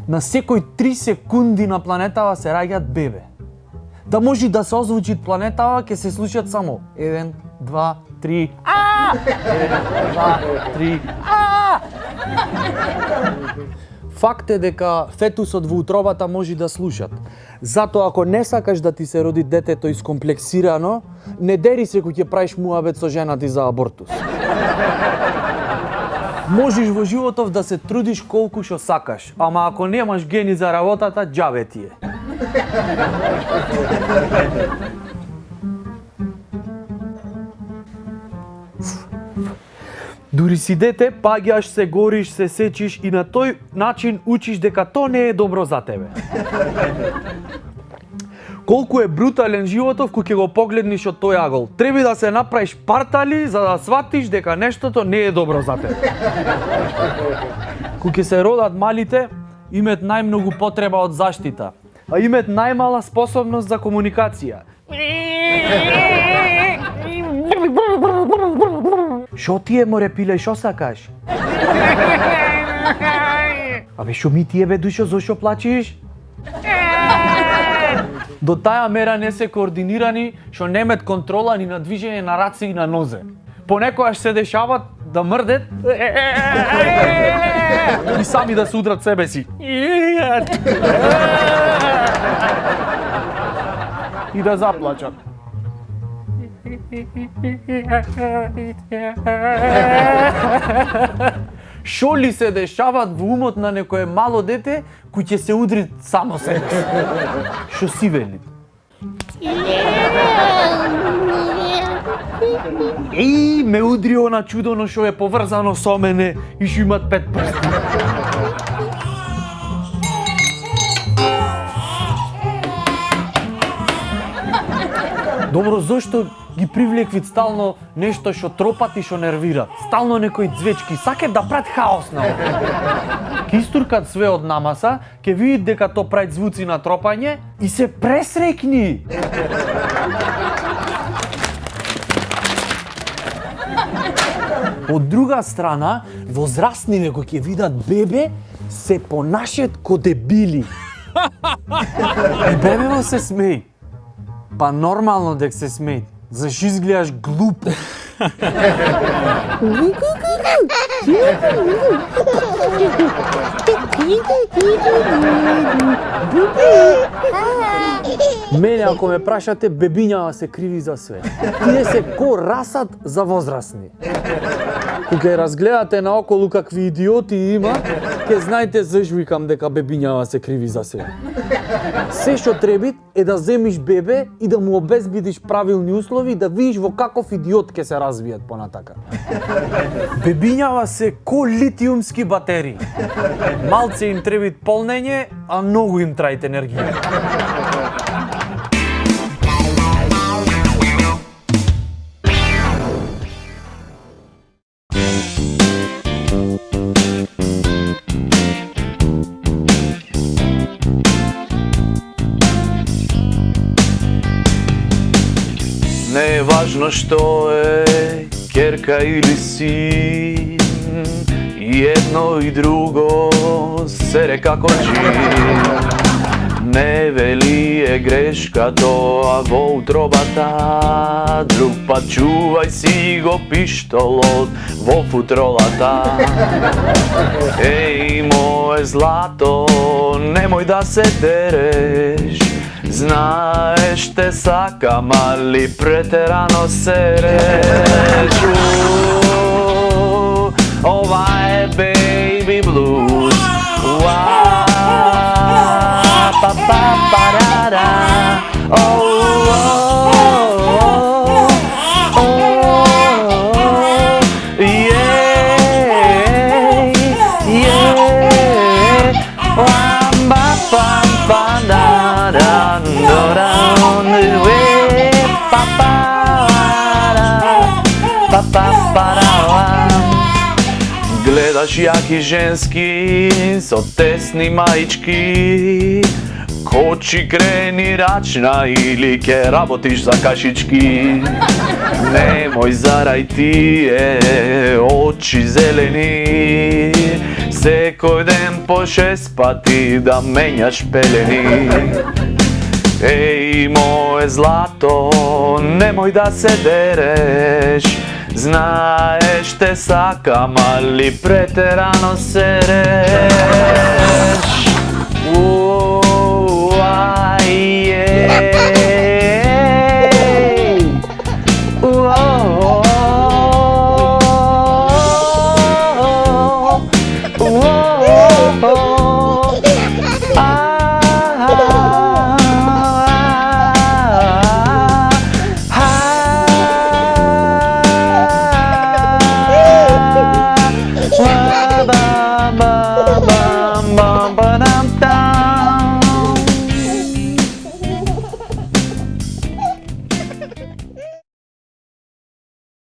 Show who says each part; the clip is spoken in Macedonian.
Speaker 1: На секој 3 секунди на планетава се раѓаат бебе. Да може да се озвучи планетава, ќе се случат само 1, 2, 3, 1, 2, 3, Факт е дека фетусот во утробата може да слушат. Затоа ако не сакаш да ти се роди детето искомплексирано, не дери се кога ќе правиш муабет со жена ти за абортус. Можеш во животов да се трудиш колку што сакаш, ама ако немаш гени за работата, џабе ти е. Дури си дете, паѓаш, се гориш, се сечиш и на тој начин учиш дека то не е добро за тебе. Колку е брутален животов кога ќе го погледнеш од тој агол. Треба да се направиш партали за да сватиш дека нештото не е добро за тебе. Кога ќе се родат малите, имаат најмногу потреба од заштита, а имаат најмала способност за комуникација. Шо ти е, море пиле, шо сакаш? Абе, шо ми ти е, бе, душо, зошо плачиш? До таа мера не се координирани, шо немаат контрола ни на движење на раце и на нозе. Понекогаш се дешават да мрдет и сами да се удрат себе си. И да заплачат. Шо ли се дешават во умот на некое мало дете кој ќе се удри само себе си? Шо си вели? Еј, ме удри она чудоно шо е поврзано со мене и шо имат 5 прсти. Добро, зошто ги привлеквит стално нешто што тропат и што нервира? Стално некои звечки, сакат да прават хаос на око. Ке истуркат све од намаса, ке видит дека то правит звуци на тропање и се пресрекни. Од друга страна, возрастниве кои ќе видат бебе, се понашат ко дебили. И бебево се смеј. Па нормално дека се смеј, зашто изгледаш глупо. Мене, ако ме прашате, бебињава се криви за све. Тие се ко расат за возрастни. Кога ја разгледате наоколу какви идиоти има, ќе знаете зашто викам дека бебињава се криви за све. Се што треба е да земиш бебе и да му обезбедиш правилни услови и да видиш во каков идиот ќе се развијат понатака. Бебињава се ко литиумски батерии. Малце им треба полнење, а многу им трајат енергија.
Speaker 2: Не е важно што е, ќерка или син, едно и друго се како чин. Не вели е грешка тоа во утробата, друг пат чувај си го пиштолот во футролата. Еј, мое злато, немој да се дереш, знаеш те сакам, али претерано сереш. Ова е baby blues. Pa pa pa da da. Гледаш јаки женски со тесни маички, кочи крени рачна или ке работиш за кашички. Немој зарај тие очи зелени, Sekoj den po 6 pa ti da menjaš peleni. Ej moje zlato, nemoj da se dereš, znaješ te sakam, ali preterano sereš. Aj, je.